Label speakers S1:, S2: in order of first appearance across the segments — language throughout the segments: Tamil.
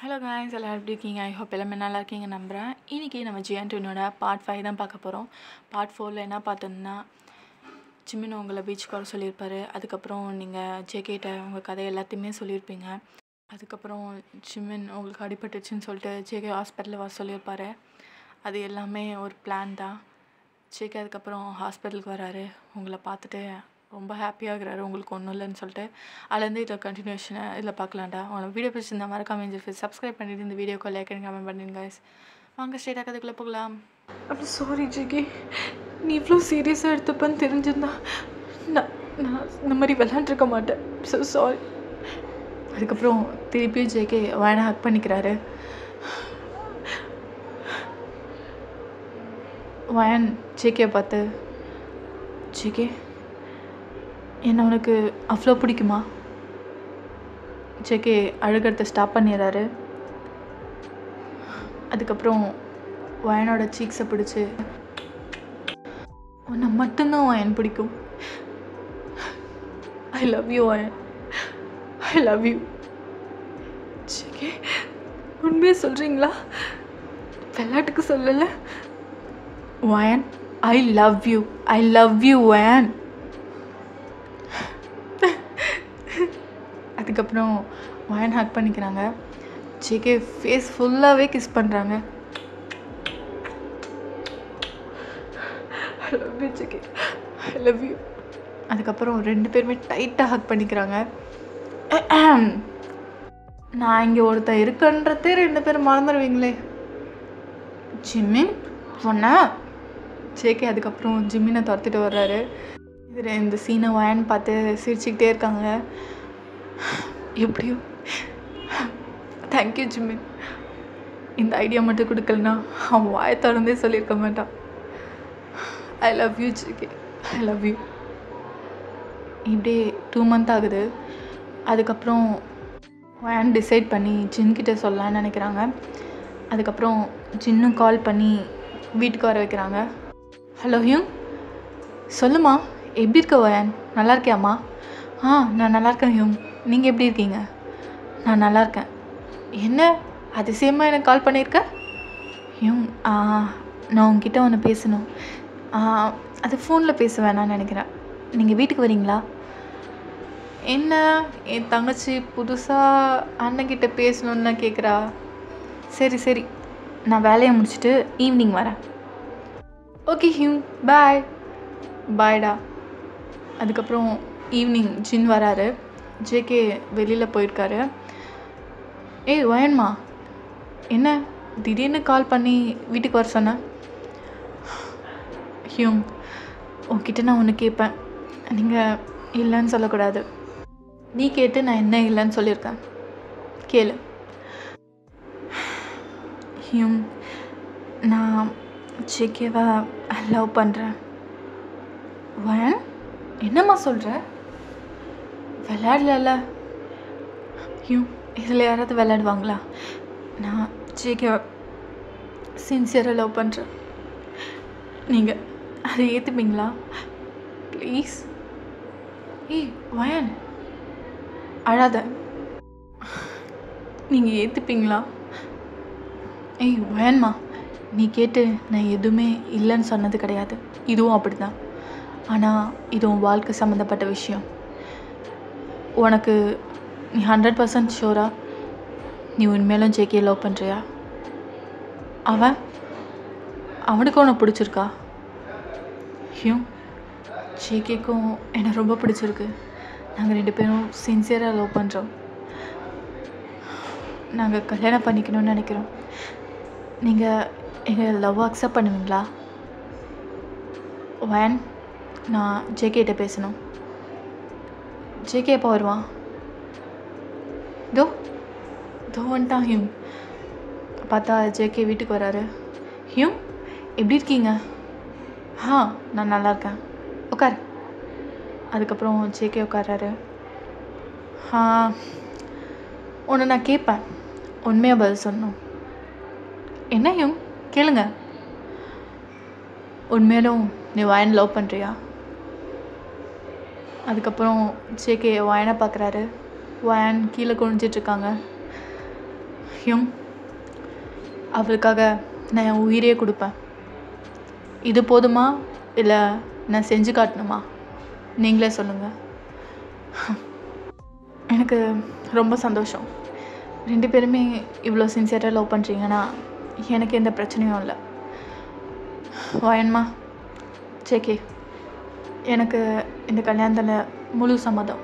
S1: ஹலோ காய்ஸ், எல்லோரும் எப்படி இருக்கீங்க? ஐ ஹோப் எல்லாமே நல்லா இருக்கீங்க நம்புகிறேன். இன்றைக்கி நம்ம ஜிஎன்2 பார்ட் 5 தான் பார்க்க போகிறோம். பார்ட் 4ல் என்ன பார்த்தோம்னா, ஜிமின் உங்களை பீச்சுக்கு வர சொல்லியிருப்பாரு. அதுக்கப்புறம் நீங்கள் ஜேகேட்ட உங்கள் கதை எல்லாத்தையுமே சொல்லியிருப்பீங்க. அதுக்கப்புறம் ஜிமின் உங்களுக்கு அடிபட்டுச்சுன்னு சொல்லிட்டு ஜேகே ஹாஸ்பிட்டலில் வர சொல்லியிருப்பாரு. அது எல்லாமே ஒரு பிளான் தான். ஜேகே அதுக்கப்புறம் ஹாஸ்பிட்டலுக்கு வராரு. உங்களை பார்த்துட்டு ரொம்ப ஹாப்பியாகிறாரு, உங்களுக்கு ஒன்றும் இல்லைன்னு சொல்லிட்டு. அதுலேருந்து இதை கண்டினியூஷனை இதில் பார்க்கலாம்டா. உங்களுக்கு வீடியோ பிடிச்சிருந்தா மறக்காம சப்ஸ்கிரைப் பண்ணிவிட்டு இந்த வீடியோக்கு லைக் அண்ட் கமெண்ட் பண்ணிடுங்க guys. வாங்க ஸ்ட்ரெயிட்டாக கதைக்குள்ளே போகலாம்.
S2: அப்படி சாரி ஜிகே, நீ இவ்வளோ சீரியஸாக எடுத்துப்பேன்னு தெரிஞ்சிருந்தா நான் நான் இந்த மாதிரி விளாண்டுருக்க மாட்டேன். So sorry.
S1: அதுக்கப்புறம் திருப்பியும் ஜேகே வேணா ஹக் பண்ணிக்கிறாரு. வயன் ஜேகே பார்த்து, ஜேகே என்ன உனக்கு அவ்வளோ பிடிக்குமா? ஜேகே அழுகிறத ஸ்டாப் பண்ணிடுறாரு. அதுக்கப்புறம் வயனோட சீக்ஸை பிடிச்சி, உன்னை மட்டும்தான் வயன் பிடிக்கும். I love you Wayan, I love you.
S2: GK, உண்மையாக சொல்கிறீங்களா? விளையாட்டுக்கு சொல்லலை.
S1: Wayan, I love you, I love you Wayan. அதுக்கப்புறம் வயன் ஹக் பண்ணிக்கிறாங்க. ஜேகே ஃபேஸ் ஃபுல்லாகவே கிஸ் பண்ணுறாங்க.
S2: I love you GK, I love you.
S1: அதுக்கப்புறம் ரெண்டு பேருமே டைட்டாக ஹக் பண்ணிக்கிறாங்க. நான் இங்கே ஒருத்தர் இருக்கன்றதே ரெண்டு பேரும் மறந்துடுவீங்களே. ஜிமின் சொன்ன. ஜேகே அதுக்கப்புறம் ஜிமினை துரத்திட்டு வர்றாரு. இதில் இந்த சீனை வயன் பார்த்து சிரிச்சுக்கிட்டே இருக்காங்க. எப்படியோ தேங்க்யூ ஜிமின், இந்த ஐடியா மட்டும் கொடுக்கலனா அவன் வாயை திறந்தே சொல்லியிருக்க மாட்டான். ஐ love you GK, I love you. இப்படியே 2 months ஆகுது. அதுக்கப்புறம் வயன் டிசைட் பண்ணி ஜின்கிட்ட சொல்லலான்னு நினைக்கிறாங்க. அதுக்கப்புறம் ஜின்னும் கால் பண்ணி வீட்டுக்கு வர வைக்கிறாங்க. ஹலோ ஹியூங், சொல்லுமா, எப்படி இருக்க வயன்? நல்லா இருக்கியாம்மா? நான் நல்லா இருக்கேன் ஹியூங், நீங்கள் எப்படி இருக்கீங்க? நான் நல்லா இருக்கேன். என்ன அதிசயமாக எனக்கு கால் பண்ணியிருக்க? ஹியூங், நான் உங்ககிட்ட ஒன்று பேசணும். அது ஃபோனில் பேச வேணான்னு நினைக்கிறேன். நீங்கள் வீட்டுக்கு வரீங்களா? என்ன, என் தங்கச்சி புதுசாக அண்ணன்கிட்ட பேசணுன்னு கேட்குறா. சரி சரி, நான் வேலையை முடிச்சுட்டு ஈவினிங் வரேன். ஓகே ஹியூங், பாய். பாய்டா. அதுக்கப்புறம் ஈவினிங் ஜின் வராரு. ஜேகே வெளியில் போயிருக்காரு. ஏய் வயன்மா, என்ன திடீர்னு கால் பண்ணி வீட்டுக்கு வர சொன்னேன்? ஹியூங், உங்ககிட்ட நான் ஒன்று கேட்பேன், நீங்கள் இல்லைன்னு சொல்லக்கூடாது. நீ கேட்டு நான் என்ன இல்லைன்னு சொல்லியிருக்கேன், கேளு. ஹியூங், நான் ஜேகேவை லவ் பண்ணுறேன். வயன், என்னம்மா சொல்கிற? விளையாடல. ஹியூங், இதில் யாராவது விளையாடுவாங்களா? நான் ஜேகே சின்சியராக லவ் பண்ணுறேன். நீங்கள் அதை ஏற்றுப்பீங்களா ப்ளீஸ்? ஏய் வயன், அழாத. நீங்கள் ஏற்றுப்பீங்களா? ஏய் வயன்மா, நீ கேட்டு நான் எதுவுமே இல்லைன்னு சொன்னது கிடையாது. இதுவும் அப்படி தான். ஆனால் இதுவும் வாழ்க்கை சம்மந்தப்பட்ட விஷயம். உனக்கு நீ 100% ஷூரா நீ உண்மையிலும் ஜேகே லவ் பண்ணுறியா? அவனுக்கும் உனக்கு பிடிச்சிருக்கா? ஹியூங், ஜேகேக்கும் என்னை ரொம்ப பிடிச்சிருக்கு. நாங்கள் 2 பேரும் சின்சியராக லவ் பண்ணுறோம். நாங்கள் கல்யாணம் பண்ணிக்கணும்னு நினைக்கிறோம். நீங்கள் எங்கள் லவ் அக்செப்ட் பண்ணுவீங்களா? வயன், நான் ஜேகேட்ட பேசணும். ஜேகே எப்போ வருவான்? தோ வந்துட்டான் ஹியூங். பார்த்தா ஜேகே வீட்டுக்கு வராரு. ஹியூங், எப்படி இருக்கீங்க? நான் நல்லா இருக்கேன், உட்கார். அதுக்கப்புறம் ஜேகே உட்காராரு. ஒன்று நான் கேட்பேன், உண்மையாக பதில் சொல்லணும். என்ன ஹியூங், கேளுங்க. உண்மையிலும் நீ வயன் லவ் பண்ணுறியா? அதுக்கப்புறம் ஜேகே வயனை பார்க்குறாரு. வயன் கீழே குனிஞ்சிட்ருக்காங்க. ஹியூங், அவளுக்காக நான் என் உயிரையே கொடுப்பேன். இது போதுமா இல்லை நான் செஞ்சு காட்டணுமா? நீங்களே சொல்லுங்கள். எனக்கு ரொம்ப சந்தோஷம். 2 பேருமே இவ்வளோ சின்சியராக லவ் பண்ணுறீங்கன்னா எனக்கு எந்த பிரச்சனையும் இல்லை. வயன்மா, ஜேகே, எனக்கு இந்த கல்யாணத்தில் முழு சம்மதம்.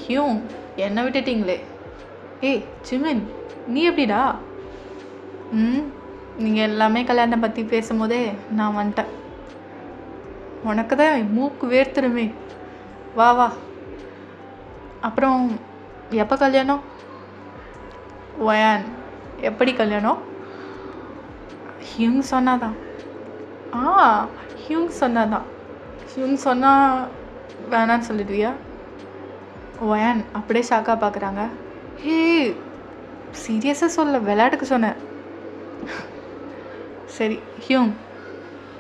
S1: ஹியூங், என்னை விட்டுட்டிங்களே. ஏய் ஜிமின், நீ எப்படிடா? நீங்கள் எல்லாமே கல்யாணம் பற்றி பேசும்போதே நான் வந்துட்டேன். உனக்கு தான் மூக்கு வேர்த்துருமே. வா வா. அப்புறம் எப்போ கல்யாணம்? வயான், எப்படி கல்யாணம்? ஹியூங் சொன்னாதான். ஹியூங் சொன்னாதான். ஹியூங் சொன்னால் வேணான்னு சொல்லிடுவியா? வயான் அப்படியே ஷாக்காக பார்க்குறாங்க. ஹே, சீரியஸாக சொல்ல, விளையாட்டுக்கு சொன்னேன். சரி ஹியூங்,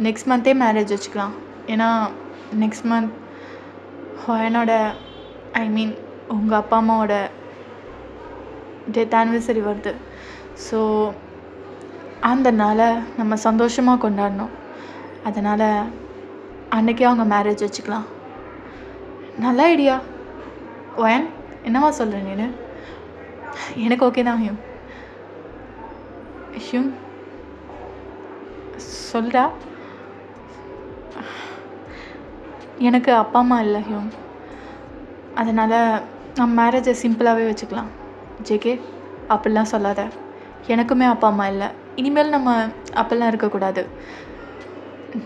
S1: நெக்ஸ்ட் மந்த்தே மேரேஜ் வச்சுக்கலாம். ஏன்னா நெக்ஸ்ட் மந்த் வயனோட உங்கள் அப்பா அம்மாவோட டெத் ஆனிவர்சரி வருது. ஸோ அந்த நாளை நம்ம சந்தோஷமாக கொண்டாடணும். அதனால் அன்றைக்கே அவங்க மேரேஜ் வச்சுக்கலாம். நல்ல ஐடியா. வயன், என்னவா சொல்கிற நீ? எனக்கு ஓகே தான் ஹியூங். ஹியூங் சொல்கிறா. எனக்கு அப்பா அம்மா இல்லை ஹியூங். அதனால் நம்ம மேரேஜை சிம்பிளாகவே வச்சுக்கலாம். ஜேகே, அப்படிலாம் சொல்லாத. எனக்குமே அப்பா அம்மா இல்லை. இனிமேல் நம்ம அப்படிலாம் இருக்கக்கூடாது.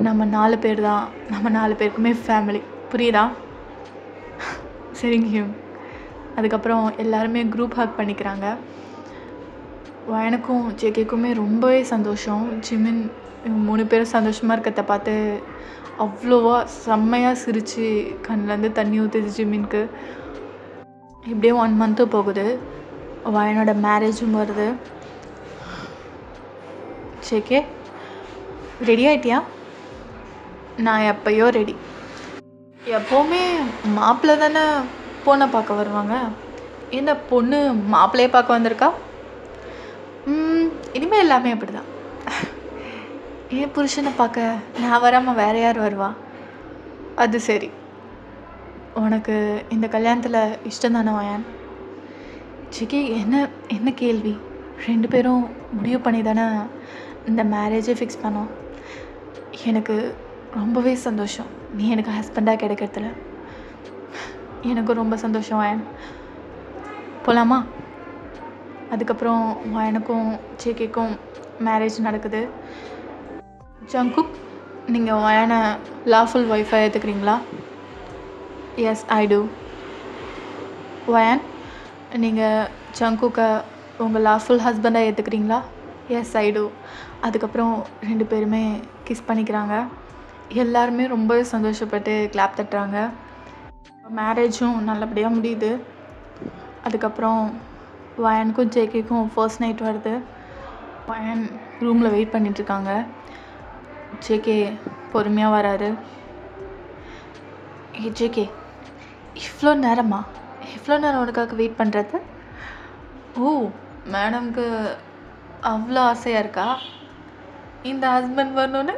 S1: நம்ம 4 பேர் தான். நம்ம 4 பேருக்குமே ஃபேமிலி. புரியுதா? சரிங்க ஹியூங். அதுக்கப்புறம் எல்லாருமே குரூப் ஹக் பண்ணிக்கிறாங்க. எனக்கும் ஜேகேக்குமே ரொம்பவே சந்தோஷம். ஜிமின், இவங்க 3 பேரும் சந்தோஷமாக இருக்கிறத பார்த்து அவ்வளோவா செம்மையாக சிரித்து கண்ணிலேருந்து தண்ணி ஊற்றுது ஜிமின்க்கு. இப்படியே 1 மந்த்து போகுது. வயனோட மேரேஜும் வருது. ஜேகே, ரெடி ஆகிட்டியா? நான் எப்போயோ ரெடி. எப்போவுமே மாப்பிள்ளை தானே பொண்ணை பார்க்க வருவாங்க. என்ன பொண்ணு மாப்பிள்ளையே பார்க்க வந்திருக்கா? இனிமேல் எல்லாமே அப்படி தான். என் புருஷனை பார்க்க நான் வராமல் வேறு யார் வருவா? அது சரி, உனக்கு இந்த கல்யாணத்தில் இஷ்டம் தானே வயான்? ஜிகே, என்ன கேள்வி? 2 பேரும் முடிவு பண்ணி தானே இந்த மேரேஜை ஃபிக்ஸ் பண்ணோம். எனக்கு ரொம்பவே சந்தோஷம் நீ எனக்கு ஹஸ்பண்டாக கிடைக்கிறதுல. எனக்கும் ரொம்ப சந்தோஷம் வயன். போகலாமா? அதுக்கப்புறம் வயனுக்கும் ஜேகேக்கும் மேரேஜ் நடக்குது. ஜங்குக், நீங்கள் வயனை லாஃபுல் ஒய்ஃபாக ஏற்றுக்கிறீங்களா? எஸ், ஐ டூ. வயன், நீங்கள் ஜங்குக்கை உங்கள் லாஃபுல் ஹஸ்பண்டாக ஏற்றுக்கிறீங்களா? எஸ், ஐ டூ. அதுக்கப்புறம் 2 பேருமே கிஸ் பண்ணிக்கிறாங்க. எல்லாருமே ரொம்ப சந்தோஷப்பட்டு கிளாப் தட்டுறாங்க. மேரேஜும் நல்லபடியாக முடியுது. அதுக்கப்புறம் வயனுக்கும் ஜேகேக்கும் ஃபர்ஸ்ட் நைட் வருது. வயன் ரூமில் வெயிட் பண்ணிகிட்ருக்காங்க. ஜேகே பொறுமையாக வராரு. ஜேகே, இவ்வளோ நேரமா? எவ்வளோ நேரம் உனக்காக வெயிட் பண்ணுறது? ஓ, மேடம்க்கு அவ்வளோ ஆசையாக இருக்கா இந்த ஹஸ்பண்ட் வரணுன்னு?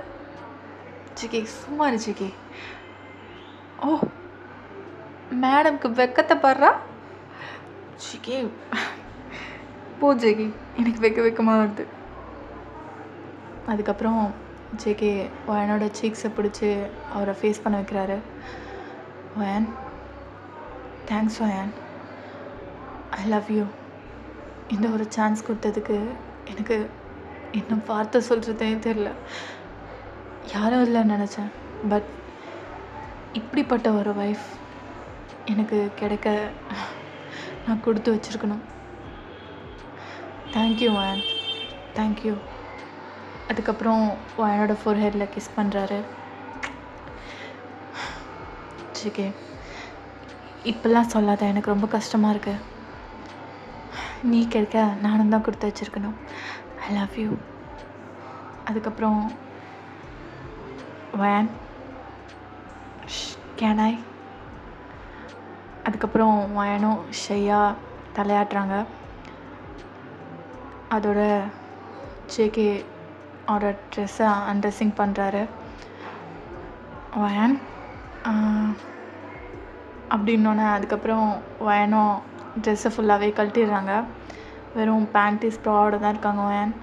S1: ஜேகே, சும்மா இரு ஜேகே. ஓ, மேடம்க்கு வெக்கத்தை பாடுறா. ஜேகே, போ ஜேகே, எனக்கு வெக்கமாக வருது. அதுக்கப்புறம் ஜேகே வயனோட சீக்ஸை பிடிச்சி அவரை ஃபேஸ் பண்ண வைக்கிறாரு. வயன், தேங்க்ஸ் வயன், ஐ லவ் யூ. இந்த ஒரு சான்ஸ் கொடுத்ததுக்கு எனக்கு இன்னும் வார்த்தை சொல்கிறதே தெரில. யாரும் இல்லைன்னு நினச்சேன். பட் இப்படிப்பட்ட ஒரு ஒய்ஃப் எனக்கு கிடைக்க நான் கொடுத்து வச்சுருக்கணும். Thank you Wayan, thank you. அதுக்கப்புறம் வயனோட ஃபோர்ஹெட்டில் கிஸ் பண்ணுறாரு. ஜேகே, இப்போல்லாம் சொல்லாத, எனக்கு ரொம்ப கஷ்டமாக இருக்கு. நீ கிடைக்க நானும் தான் கொடுத்து வச்சுருக்கணும். ஐ லவ் யூ. அதுக்கப்புறம் வயன், கேன் ஐ? அதுக்கப்புறம் வயனும் ஷையாக தலையாட்டுறாங்க. அதோட ஜேகே அவரோட ட்ரெஸ்ஸை அன்ட்ரெஸ்ஸிங் பண்ணுறாரு. வயன் அப்படின்னோடனே அதுக்கப்புறம் வயனும் ட்ரெஸ்ஸை ஃபுல்லாகவே கழட்டிடுறாங்க. வெறும் பேண்டீஸ் ப்ராவோட தான் இருக்காங்க வயன்.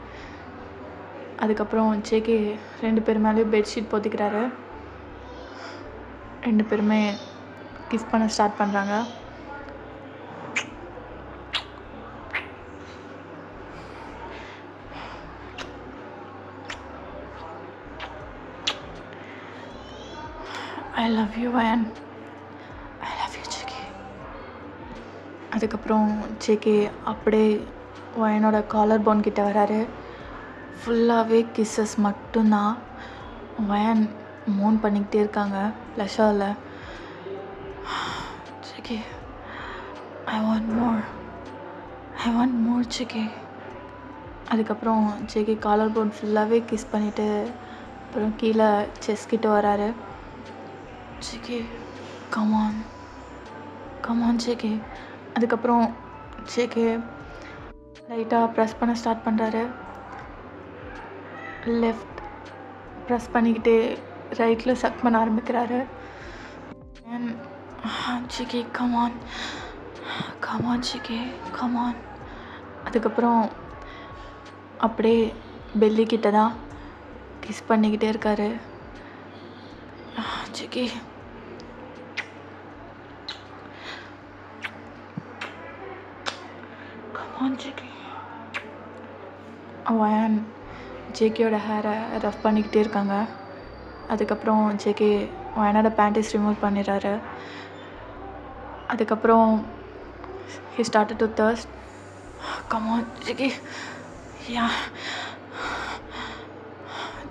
S1: அதுக்கப்புறம் ஜேகே 2 பேர் மேலேயும் பெட்ஷீட் போத்திக்கிறாரு. 2 பேருமே கிஸ் பண்ண ஸ்டார்ட் பண்ணுறாங்க. I love you Wayan, I love you JK. அதுக்கப்புறம் ஜேகே அப்படியே வயனோட காலர் போன் கிட்ட வராரு. ஃபுல்லாகவே கிஸ்ஸஸ் மட்டும்தான். வயன் மோன் பண்ணிக்கிட்டே இருக்காங்க லஷாவில். JK I want more JK. அதுக்கப்புறம் ஜேகே காலர் போன் ஃபுல்லாகவே கிஸ் பண்ணிவிட்டு அப்புறம் கீழே செஸ் கிட்ட வராரு. JK come on JK. அதுக்கப்புறம் ஜேகே லைட்டாக ப்ரெஸ் பண்ண ஸ்டார்ட் பண்ணுறாரு. லெஃப்ட் ப்ரெஸ் பண்ணிக்கிட்டே ரைட்டில் சக் பண்ண ஆரம்பிக்கிறாரு. JK come on JK come on. அதுக்கப்புறம் அப்படியே பெல்லிக்கிட்ட தான் கிஸ் பண்ணிக்கிட்டே இருக்காரு. JK come on JK. வயன் ஜேகேயோட ஹேரை ரஃப் பண்ணிக்கிட்டே இருக்காங்க. அதுக்கப்புறம் ஜேகே வயனோட பேண்டீஸ் ரிமூவ் பண்ணிடுறாரு. அதுக்கப்புறம் he started to thirst. Come on JK, யா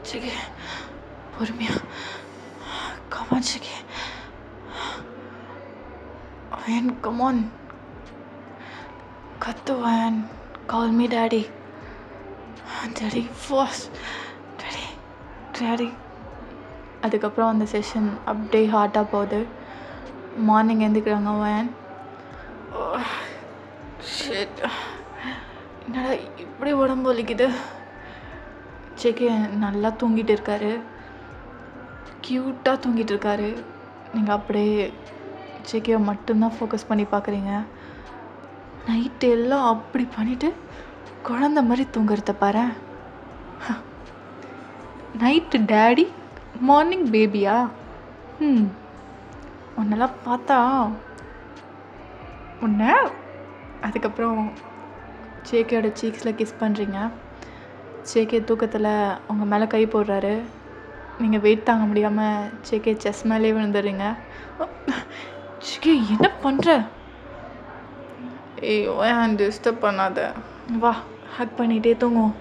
S1: ஜேகே பொறுமையா. Come on JK, Wayan come on. கத்து வயன், call me daddy. daddy first, daddy. அதுக்கப்புறம் அந்த செஷன் அப்படியே ஹார்ட்டாக போகுது. மார்னிங் எழுந்திக்கிறாங்க வயன். ஷிட், என்னடா இப்படி உடம்பு வலிக்குது. ஜேகே நல்லா தூங்கிட்டு இருக்காரு, க்யூட்டாக தூங்கிட்டு இருக்காரு. நீங்கள் அப்படியே ஜேகேவை மட்டும்தான் ஃபோக்கஸ் பண்ணி பார்க்குறீங்க. நைட்டு எல்லாம் அப்படி பண்ணிவிட்டு குழந்த மாதிரி தூங்குறத பாரு. நைட்டு டேடி, மார்னிங் பேபியா? உன்னெல்லாம் பார்த்தா உன்னை. அதுக்கப்புறம் ஜேகேயோட சீக்ஸில் கிஸ் பண்ணுறீங்க. ஜேகே தூக்கத்தில் அவங்க மேலே கை போடுறாரு. நீங்கள் வெயிட் தாங்க முடியாமல் ஜேகே செஸ் மேலே விழுந்துடுறீங்க. ஜேகே என்ன பண்ணுற? ஏய் ஏன் டிஸ்டர்ப் பண்ணாத, வா ஹக் பண்ணிகிட்டே தூங்குவோம்.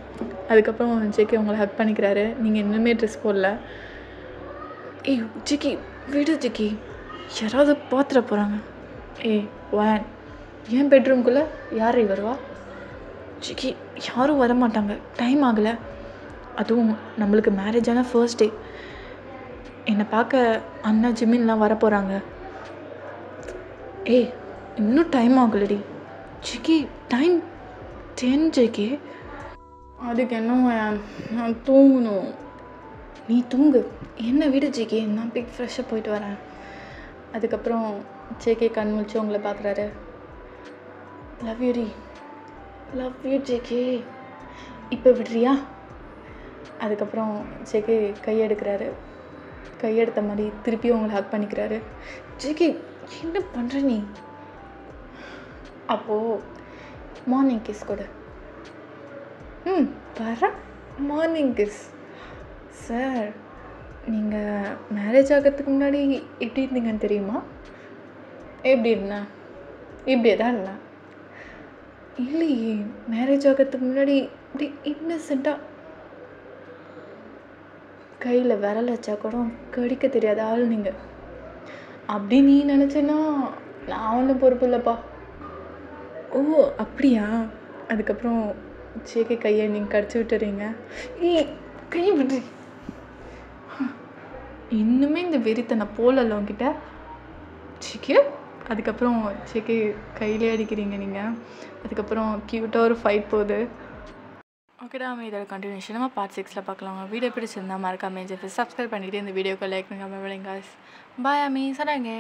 S1: அதுக்கப்புறம் ஜேகே உங்களை ஹக் பண்ணிக்கிறாரு. நீங்கள் இன்னுமே ட்ரெஸ் போடல. ஏய் ஜேகே விடு ஜேகே, யாராவது பார்த்துட போகிறாங்க. ஏய் வேன், என் பெட்ரூம்குள்ளே யார் வருவா? ஜேகே யாரும் வரமாட்டாங்க, டைம் ஆகலை. அதுவும் நம்மளுக்கு மேரேஜான ஃபர்ஸ்ட் டே. என்னை பார்க்க அண்ணா ஜிம்மின்லாம் வர போகிறாங்க. ஏய் இன்னும் டைம் ஆகலடி ஜேகே, டைம் 10 ஜேகே. அதுக்கு என்ன, நான் தூங்கணும். நீ தூங்கு, என்ன விடு ஜேகே, நான் பிக் ஃப்ரெஷ்ஷாக போயிட்டு வரேன். அதுக்கப்புறம் ஜேகே கண் முழிச்சு உங்களை பார்க்குறாரு. லவ் யூ டி, லவ் யூ ஜேகே, இப்போ விடுறியா? அதுக்கப்புறம் ஜேகே கையெடுக்கிறாரு. கையெடுத்த மாதிரி திருப்பி உங்களை ஹக் பண்ணிக்கிறாரு. ஜேகே என்ன பண்ணுற நீ? அப்போது மார்னிங் கிஸ் கொடு. வர மார்னிங் கிஸ். சார் நீங்கள் மேரேஜ் ஆகிறதுக்கு முன்னாடி எப்படி இருந்தீங்கன்னு தெரியுமா? எப்படி இருந்தேன்? இப்படியே தான் இருந்தேன். இல்லையே, மேரேஜ் ஆகிறதுக்கு முன்னாடி இப்படி இன்னசென்ட்டாக கையில் விரல் வச்சா கூட கடிக்க தெரியாத ஆள் நீங்கள். அப்படி நீ நினச்சேன்னா நான் ஒன்றும் பொறுப்பு இல்லைப்பா. ஓ அப்படியா? அதுக்கப்புறம் ஜேகே கையை நீங்கள் கடிச்சு விட்டுறீங்க. ஏய் கையை விடு. இன்னுமே இந்த வெறித்தனை போலல்ல உங்ககிட்ட ஜேகே. அதுக்கப்புறம் ஜேகே கையிலே அடிக்கிறீங்க நீங்கள். அதுக்கப்புறம் க்யூட்டாக ஒரு ஃபைட் போகுது. ஓகேடா, நம்ம இதோட கண்டினியூஷன் நம்ம பார்ட் 6ல் பார்க்கலாம். வீடியோ பிடிச்சிருந்தா மறக்காம சப்ஸ்கிரைப் பண்ணிவிட்டு இந்த வீடியோக்கு லைக் பண்ணுங்க. பாய் அம்மி, சொன்னாங்க.